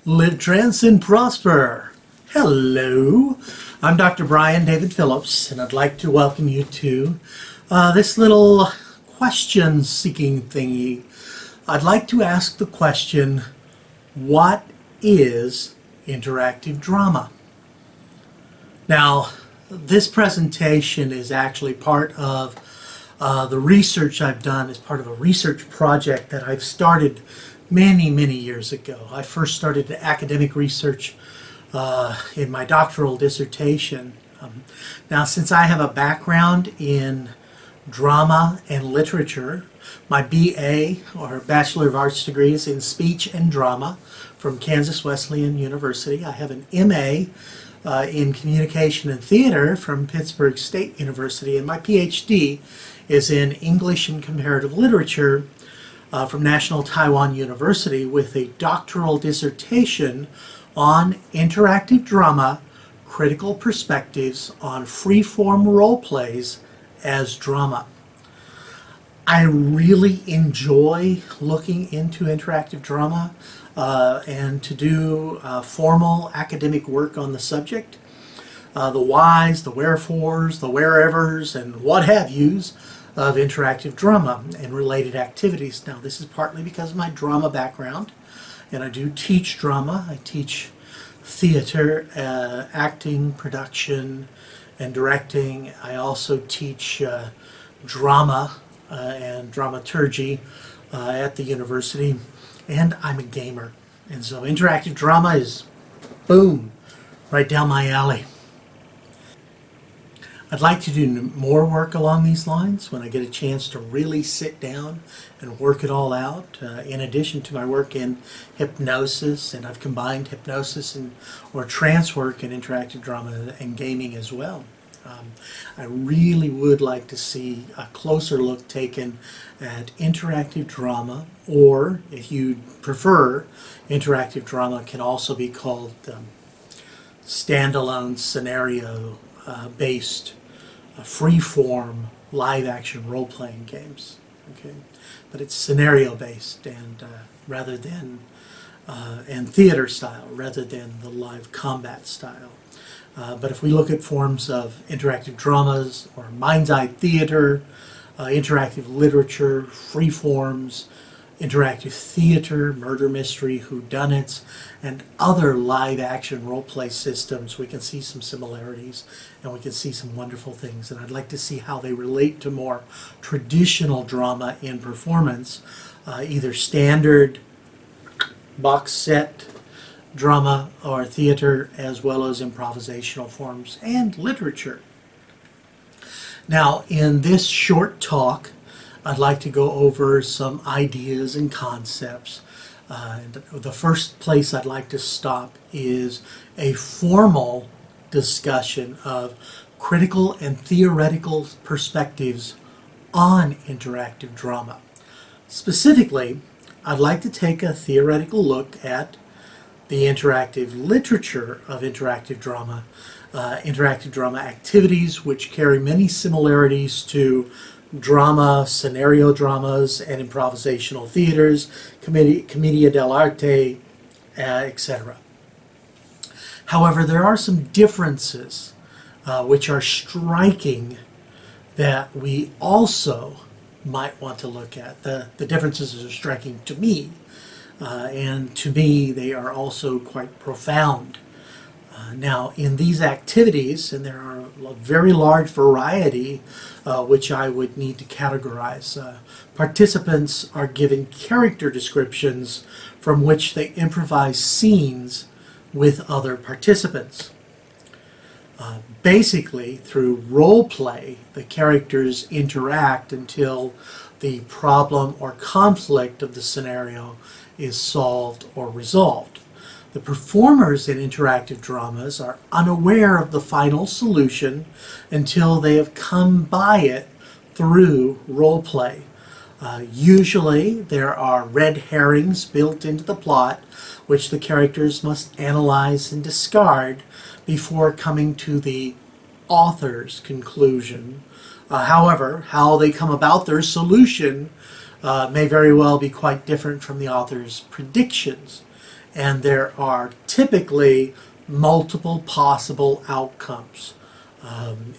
Live, trans, and prosper. Hello, I'm Dr. Brian David Phillips, and I'd like to welcome you to this little question-seeking thingy. I'd like to ask the question, what is interactive drama? Now, this presentation is actually part of the research I've done as part of a research project that I've started many years ago. I first started academic research in my doctoral dissertation. Now, since I have a background in drama and literature, my BA, or Bachelor of Arts degree, is in speech and drama from Kansas Wesleyan University. I have an MA in communication and theater from Pittsburgh State University, and my PhD is in English and comparative literature from National Taiwan University, with a doctoral dissertation on interactive drama, critical perspectives on freeform role plays as drama. I really enjoy looking into interactive drama and to do formal academic work on the subject. The whys, the wherefores, the wherevers, and what have yous of interactive drama and related activities. Now, this is partly because of my drama background, and I do teach drama. I teach theater, acting, production, and directing. I also teach drama and dramaturgy at the university, and I'm a gamer. And so interactive drama is, boom, right down my alley. I'd like to do more work along these lines when I get a chance to really sit down and work it all out, in addition to my work in hypnosis, and I've combined hypnosis or trance work in interactive drama and gaming as well. I really would like to see a closer look taken at interactive drama, or if you prefer, interactive drama can also be called standalone scenario based free-form live-action role-playing games. Okay, but it's scenario-based and rather than and theater style rather than the live combat style. But if we look at forms of interactive dramas or mind's-eye theater, interactive literature, free forms, interactive theater, murder mystery, whodunits, and other live-action role-play systems, we can see some similarities and we can see some wonderful things. And I'd like to see how they relate to more traditional drama in performance, either standard box set drama or theater, as well as improvisational forms and literature. Now, in this short talk, I'd like to go over some ideas and concepts. The first place I'd like to stop is a formal discussion of critical and theoretical perspectives on interactive drama. Specifically, I'd like to take a theoretical look at the interactive literature of interactive drama activities, which carry many similarities to drama, scenario dramas, and improvisational theaters, commedia dell'arte, etc. However, there are some differences which are striking that we also might want to look at. The differences are striking to me, and to me they are also quite profound. Now, in these activities, and there are a very large variety which I would need to categorize, participants are given character descriptions from which they improvise scenes with other participants. Basically, through role play, the characters interact until the problem or conflict of the scenario is solved or resolved. The performers in interactive dramas are unaware of the final solution until they have come by it through role play. Usually there are red herrings built into the plot which the characters must analyze and discard before coming to the author's conclusion. However, how they come about their solution may very well be quite different from the author's predictions. And there are typically multiple possible outcomes.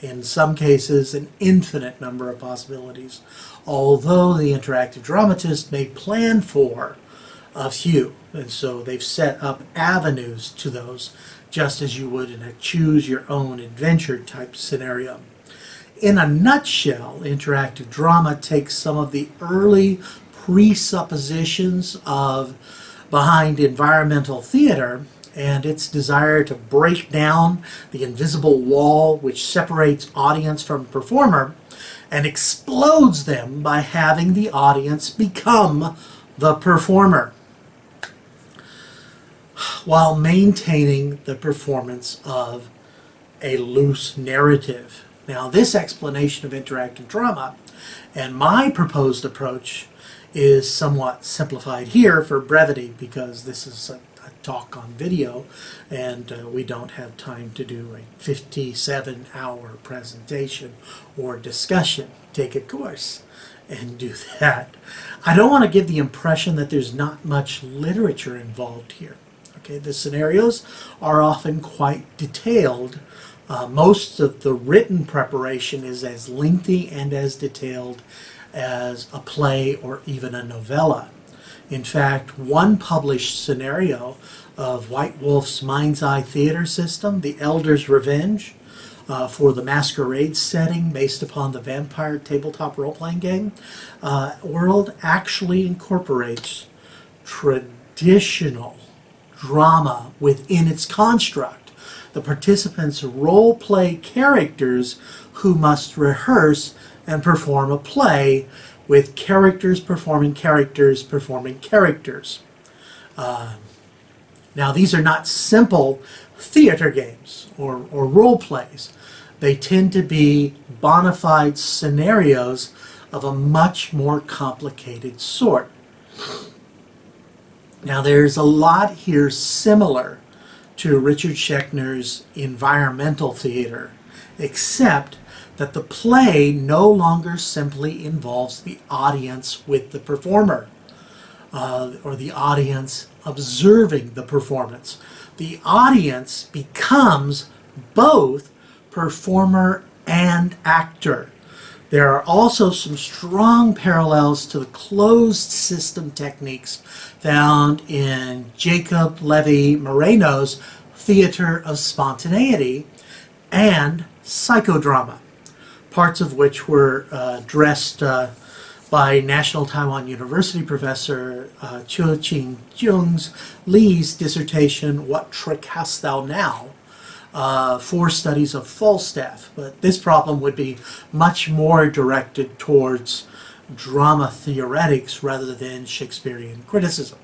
In some cases, an infinite number of possibilities, although the interactive dramatist may plan for a few. And so they've set up avenues to those, just as you would in a choose your own adventure type scenario. In a nutshell, interactive drama takes some of the early presuppositions behind environmental theater and its desire to break down the invisible wall which separates audience from performer and explodes them by having the audience become the performer, while maintaining the performance of a loose narrative. Now, this explanation of interactive drama and my proposed approach is somewhat simplified here for brevity, because this is a talk on video and we don't have time to do a 57-hour presentation or discussion. Take a course and do that. I don't want to give the impression that there's not much literature involved here. Okay, the scenarios are often quite detailed. Most of the written preparation is as lengthy and as detailed as a play or even a novella. In fact, one published scenario of White Wolf's Mind's Eye theater system, The Elder's Revenge, for the Masquerade setting based upon the vampire tabletop role-playing game world, actually incorporates traditional drama within its construct. The participants role-play characters who must rehearse and perform a play with characters performing characters performing characters. Now, these are not simple theater games or role plays. They tend to be bona fide scenarios of a much more complicated sort. Now, there's a lot here similar to Richard Schechner's environmental theater, except that the play no longer simply involves the audience with the performer, or the audience observing the performance. The audience becomes both performer and actor. There are also some strong parallels to the closed system techniques found in Jacob Levi Moreno's Theater of Spontaneity and psychodrama, parts of which were addressed by National Taiwan University professor Chiu-Ching Jung's Lee's dissertation, What Trick Hast Thou Now? 4 studies of Falstaff. But this problem would be much more directed towards drama theoretics rather than Shakespearean criticism,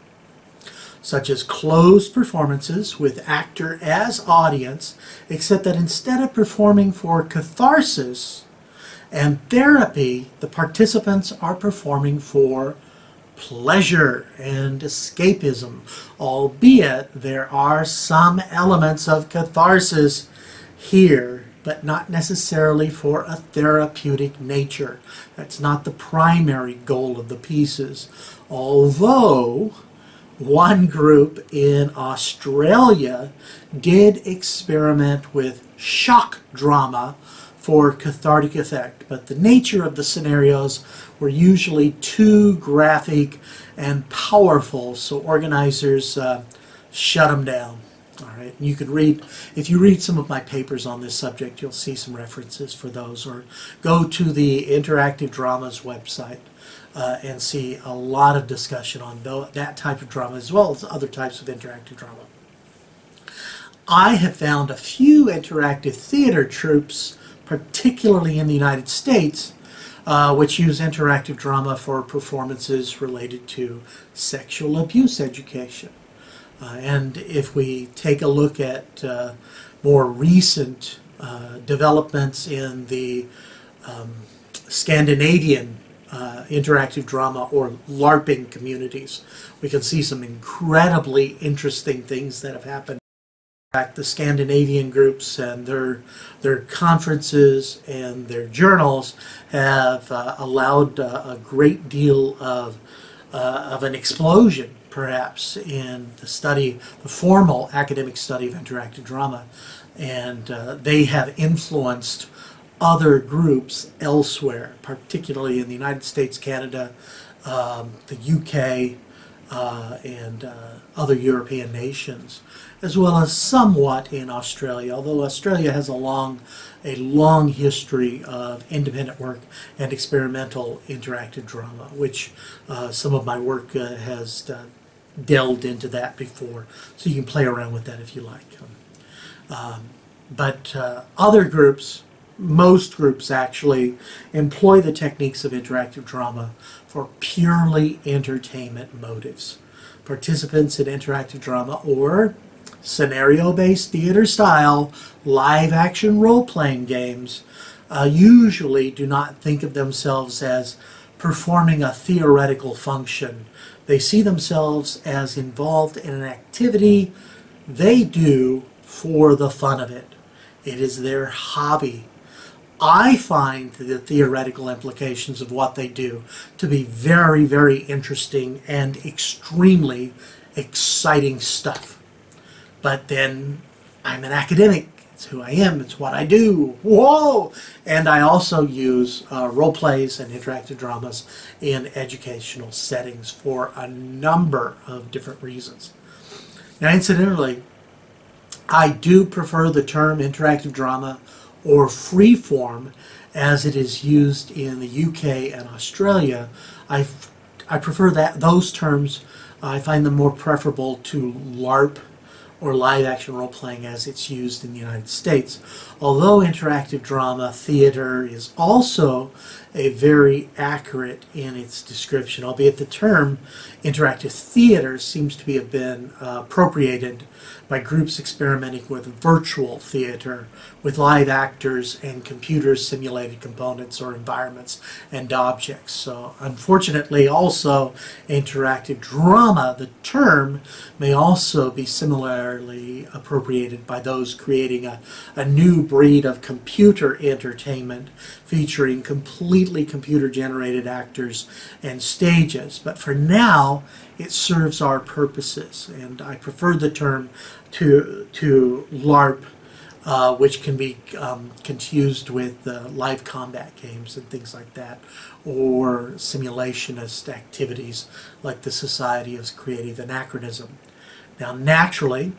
such as closed performances with actor as audience, except that instead of performing for catharsis and therapy, the participants are performing for pleasure and escapism, albeit there are some elements of catharsis here, but not necessarily for a therapeutic nature. That's not the primary goal of the pieces. Although one group in Australia did experiment with shock drama for cathartic effect, but the nature of the scenarios were usually too graphic and powerful, so organizers shut them down. All right, and you could read, if you read some of my papers on this subject, you'll see some references for those, or go to the Interactive Dramas website and see a lot of discussion on that type of drama as well as other types of interactive drama. I have found a few interactive theater troupes, particularly in the United States, which use interactive drama for performances related to sexual abuse education. And if we take a look at more recent developments in the Scandinavian interactive drama or LARPing communities, we can see some incredibly interesting things that have happened. The Scandinavian groups and their conferences and their journals have allowed a great deal of an explosion, perhaps, in the formal academic study of interactive drama, and they have influenced other groups elsewhere, particularly in the United States, Canada, the UK, and other European nations, as well as somewhat in Australia, although Australia has a long history of independent work and experimental interactive drama, which some of my work has delved into that before, so you can play around with that if you like. But other groups, most groups actually, employ the techniques of interactive drama for purely entertainment motives. Participants in interactive drama or scenario-based theater-style live-action role-playing games usually do not think of themselves as performing a theoretical function. They see themselves as involved in an activity they do for the fun of it. It is their hobby. I find the theoretical implications of what they do to be very, very interesting and extremely exciting stuff. But then I'm an academic. It's who I am. It's what I do. Whoa! And I also use role plays and interactive dramas in educational settings for a number of different reasons. Now, incidentally, I do prefer the term interactive drama or freeform as it is used in the UK and Australia. I prefer those terms. I find them more preferable to LARP or live action role playing as it's used in the United States. Although interactive drama theater is also a very accurate in its description, albeit the term interactive theater seems to have been appropriated by groups experimenting with virtual theater, with live actors and computer-simulated components or environments and objects. So unfortunately also interactive drama, the term, may also be similarly appropriated by those creating a new breed of computer entertainment featuring completely computer-generated actors and stages. But for now, it serves our purposes, and I prefer the term to LARP, which can be confused with live combat games and things like that, or simulationist activities like the Society of Creative Anachronism. Now, naturally,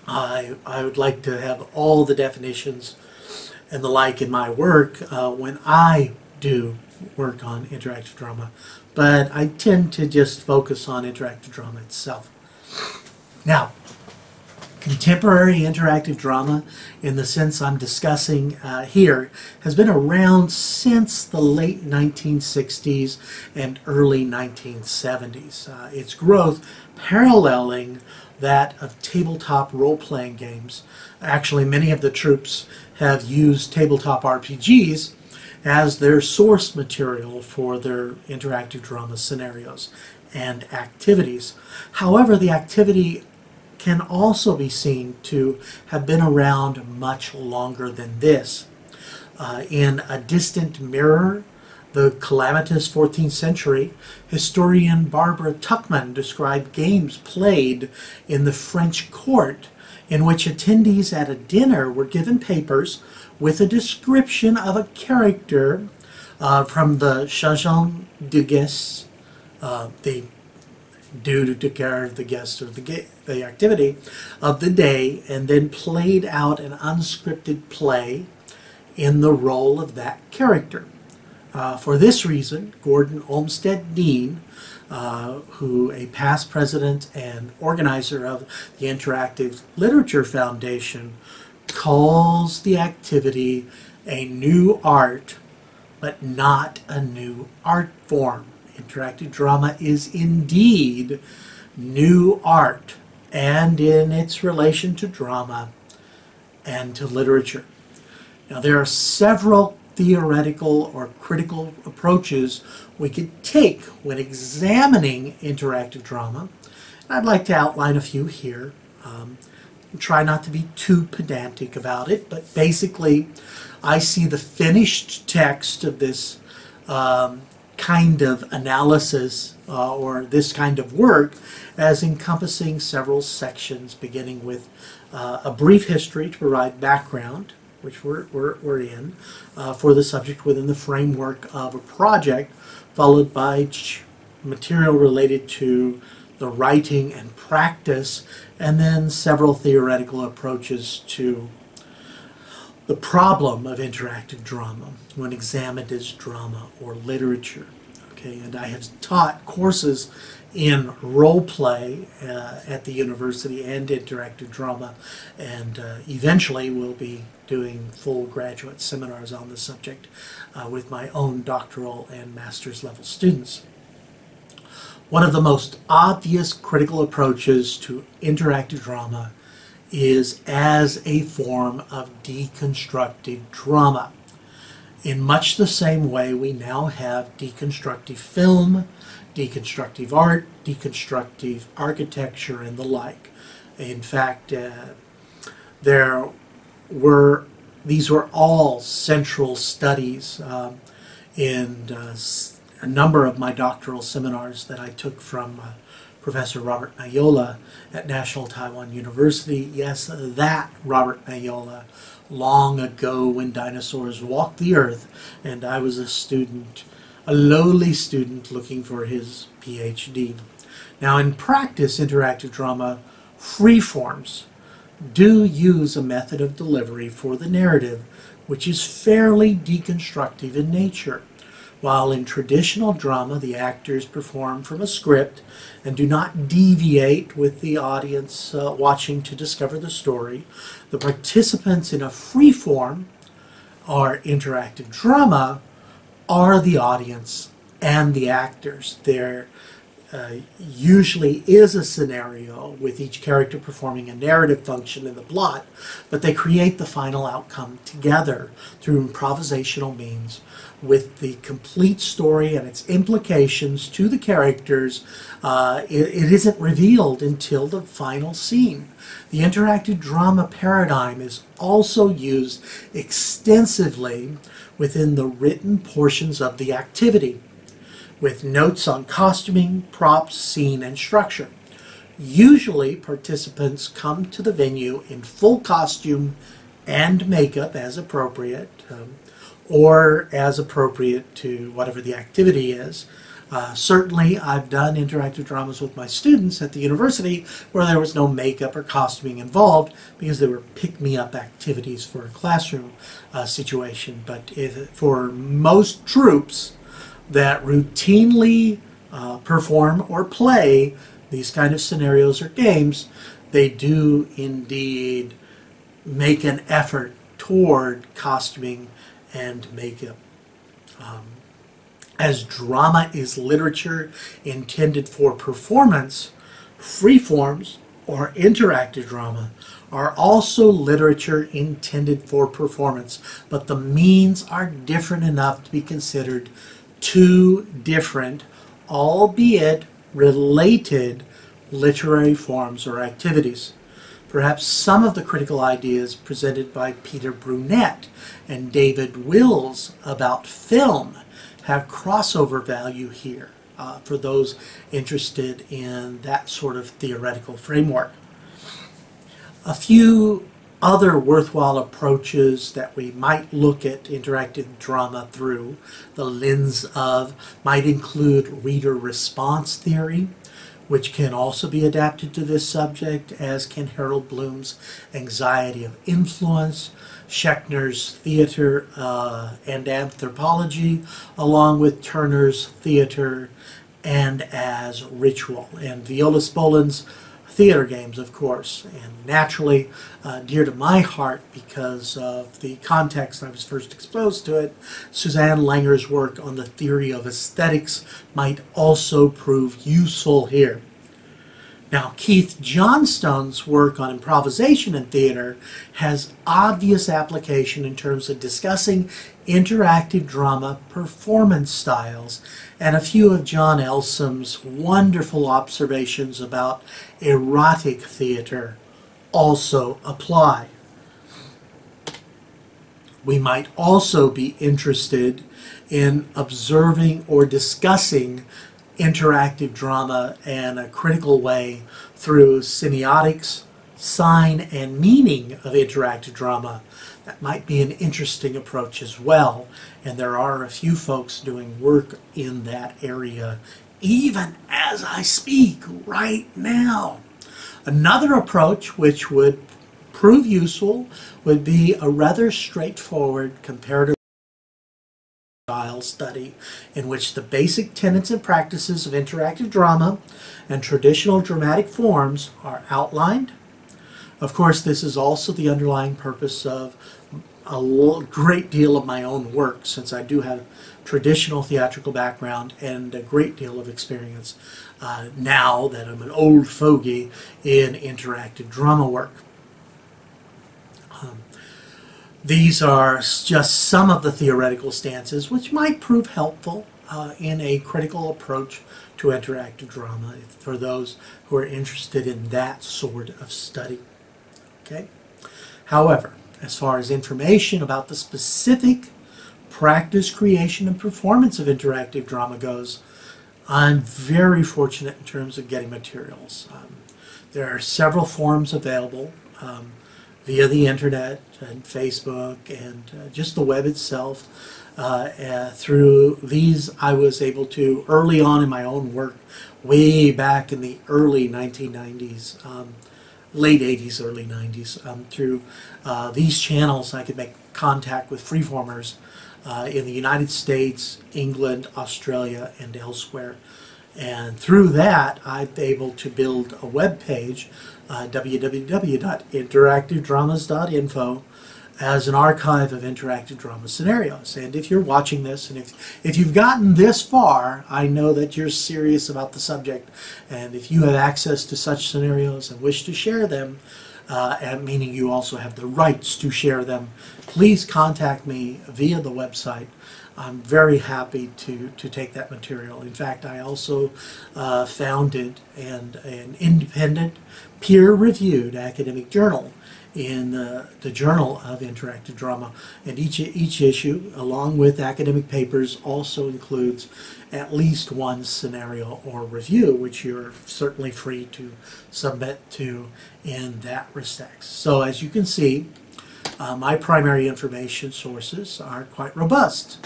I would like to have all the definitions and the like in my work when I do work on interactive drama, but I tend to just focus on interactive drama itself. Now, contemporary interactive drama, in the sense I'm discussing here, has been around since the late 1960s and early 1970s. Its growth paralleling that of tabletop role-playing games. Actually, many of the troupes have used tabletop RPGs as their source material for their interactive drama scenarios and activities. However, the activity can also be seen to have been around much longer than this. In A Distant Mirror, the calamitous 14th century, historian Barbara Tuchman described games played in the French court in which attendees at a dinner were given papers with a description of a character from the chanson de guest, the do to take care of the guest or the activity of the day, and then played out an unscripted play in the role of that character. For this reason, Gordon Olmsted Dean, who a past president and organizer of the Interactive Literature Foundation, calls the activity a new art, but not a new art form. Interactive drama is indeed new art, and in its relation to drama and to literature. Now, there are several theoretical or critical approaches we could take when examining interactive drama. I'd like to outline a few here. try not to be too pedantic about it, but basically I see the finished text of this kind of analysis or this kind of work as encompassing several sections, beginning with a brief history to provide background, which we're in, for the subject within the framework of a project, followed by material related to the writing and practice, and then several theoretical approaches to the problem of interactive drama when examined as drama or literature. Okay, and I have taught courses in role play at the university and interactive drama, and eventually we'll be doing full graduate seminars on the subject with my own doctoral and master's level students. One of the most obvious critical approaches to interactive drama is as a form of deconstructed drama. In much the same way we now have deconstructive film, deconstructive art, deconstructive architecture, and the like. In fact, these were all central studies in a number of my doctoral seminars that I took from Professor Robert Mayola at National Taiwan University. Yes, that Robert Mayola, long ago when dinosaurs walked the earth, and I was a student, a lowly student looking for his PhD. Now, in practice, interactive drama freeforms do use a method of delivery for the narrative which is fairly deconstructive in nature. While in traditional drama the actors perform from a script and do not deviate with the audience watching to discover the story, the participants in a freeform or interactive drama are the audience and the actors. There usually is a scenario with each character performing a narrative function in the plot, but they create the final outcome together through improvisational means, with the complete story and its implications to the characters. It isn't revealed until the final scene. The interactive drama paradigm is also used extensively within the written portions of the activity, with notes on costuming, props, scene, and structure. Usually, participants come to the venue in full costume and makeup as appropriate, or as appropriate to whatever the activity is. Certainly, I've done interactive dramas with my students at the university where there was no makeup or costuming involved because they were pick-me-up activities for a classroom situation. But for most troops that routinely perform or play these kind of scenarios or games, they do indeed make an effort toward costuming and makeup. As drama is literature intended for performance, freeforms or interactive drama are also literature intended for performance, but the means are different enough to be considered two different, albeit related, literary forms or activities. Perhaps some of the critical ideas presented by Peter Brunette and David Wills about film have crossover value here for those interested in that sort of theoretical framework. A few other worthwhile approaches that we might look at interactive drama through the lens of might include reader response theory, which can also be adapted to this subject, as can Harold Bloom's anxiety of influence, Schechner's theater and anthropology, along with Turner's theater and as ritual, and Viola Spolin's theater games, of course, and naturally dear to my heart because of the context I was first exposed to it, Suzanne Langer's work on the theory of aesthetics might also prove useful here. Now, Keith Johnstone's work on improvisation in theater has obvious application in terms of discussing interactive drama performance styles, and a few of John Elsom's wonderful observations about erotic theater also apply. We might also be interested in observing or discussing interactive drama in a critical way through semiotics, sign, and meaning of interactive drama. That might be an interesting approach as well, and there are a few folks doing work in that area even as I speak right now. Another approach which would prove useful would be a rather straightforward comparative style study in which the basic tenets and practices of interactive drama and traditional dramatic forms are outlined. Of course, this is also the underlying purpose of a great deal of my own work, since I do have traditional theatrical background and a great deal of experience now that I'm an old fogey in interactive drama work. These are just some of the theoretical stances which might prove helpful in a critical approach to interactive drama for those who are interested in that sort of study. Okay? However, as far as information about the specific practice, creation, and performance of interactive drama goes, I'm very fortunate in terms of getting materials. There are several forums available via the internet and Facebook and just the web itself. Through these, I was able to, early on in my own work, way back in the early 1990s, late 80s, early 90s, through these channels I could make contact with freeformers in the United States, England, Australia, and elsewhere. And through that, I'm able to build a web page, www.interactivedramas.info, as an archive of interactive drama scenarios. And if you're watching this, and if you've gotten this far, I know that you're serious about the subject. And if you have access to such scenarios and wish to share them, and meaning you also have the rights to share them, please contact me via the website. I'm very happy to take that material. In fact, I also founded an independent, peer-reviewed academic journal in the Journal of Interactive Drama. And each issue, along with academic papers, also includes at least one scenario or review, which you're certainly free to submit to in that respect. So as you can see, my primary information sources are quite robust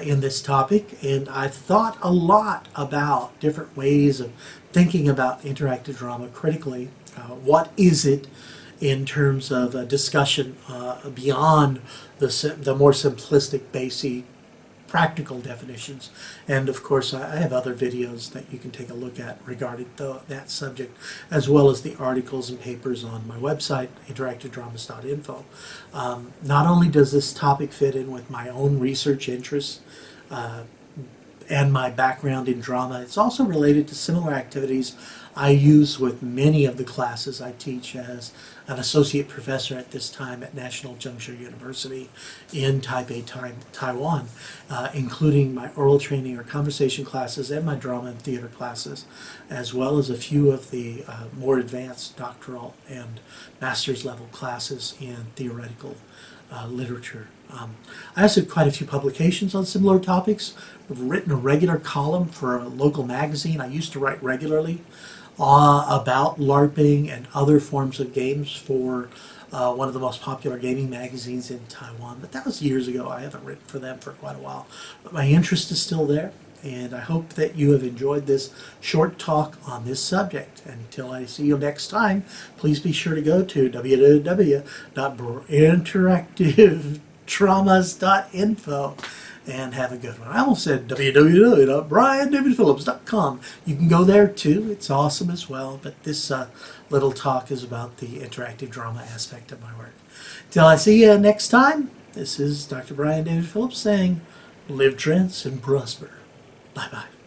in this topic, and I've thought a lot about different ways of thinking about interactive drama critically. What is it in terms of a discussion beyond the more simplistic, basic, practical definitions. And of course, I have other videos that you can take a look at regarding that subject, as well as the articles and papers on my website, interactivedramas.info. Not only does this topic fit in with my own research interests and my background in drama, it's also related to similar activities I use with many of the classes I teach as an associate professor at this time at National Zhengshu University in Taipei, Taiwan, including my oral training or conversation classes and my drama and theater classes, as well as a few of the more advanced doctoral and master's level classes in theoretical literature. I also have quite a few publications on similar topics. I've written a regular column for a local magazine. I used to write regularly about LARPing and other forms of games for one of the most popular gaming magazines in Taiwan. But that was years ago. I haven't written for them for quite a while. But my interest is still there, and I hope that you have enjoyed this short talk on this subject. Until I see you next time, please be sure to go to www.interactivedramas.info and have a good one. I almost said www.briandavidphillips.com. You can go there too. It's awesome as well. But this little talk is about the interactive drama aspect of my work. Till I see you next time, this is Dr. Brian David Phillips saying, live trends and prosper. Bye-bye.